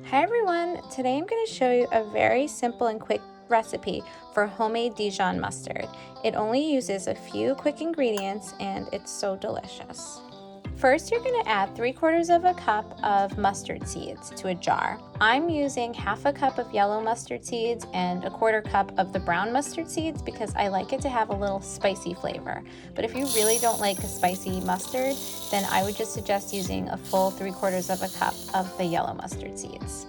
Hi everyone! Today I'm going to show you a very simple and quick recipe for homemade Dijon mustard. It only uses a few quick ingredients and it's so delicious. First, you're going to add 3/4 of a cup of mustard seeds to a jar. I'm using half a cup of yellow mustard seeds and a 1/4 cup of the brown mustard seeds because I like it to have a little spicy flavor. But if you really don't like a spicy mustard, then I would just suggest using a full 3/4 of a cup of the yellow mustard seeds.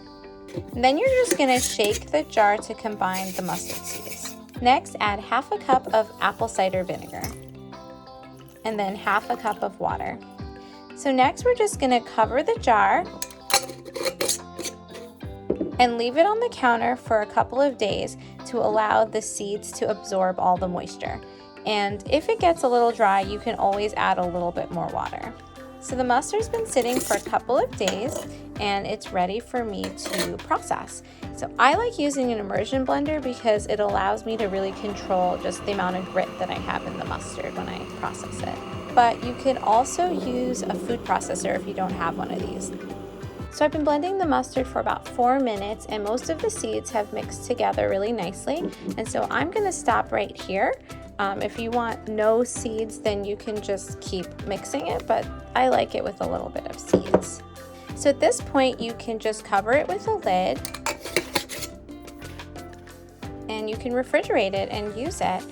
And then you're just going to shake the jar to combine the mustard seeds. Next, add half a cup of apple cider vinegar and then half a cup of water. So next we're just going to cover the jar and leave it on the counter for a couple of days to allow the seeds to absorb all the moisture. And if it gets a little dry, you can always add a little bit more water. So the mustard's been sitting for a couple of days and it's ready for me to process. So I like using an immersion blender because it allows me to really control just the amount of grit that I have in the mustard when I process it. But you can also use a food processor if you don't have one of these. So I've been blending the mustard for about 4 minutes and most of the seeds have mixed together really nicely. And so I'm going to stop right here. If you want no seeds, then you can just keep mixing it, but I like it with a little bit of seeds. So at this point, you can just cover it with a lid and you can refrigerate it and use it.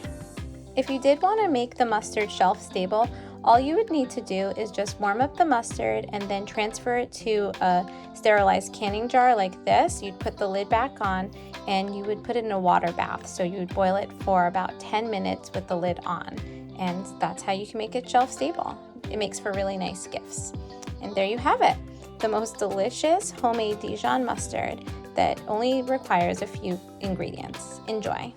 If you did want to make the mustard shelf stable, all you would need to do is just warm up the mustard and then transfer it to a sterilized canning jar like this. You'd put the lid back on and you would put it in a water bath. So you would boil it for about 10 minutes with the lid on. And that's how you can make it shelf stable. It makes for really nice gifts. And there you have it, the most delicious homemade Dijon mustard that only requires a few ingredients. Enjoy.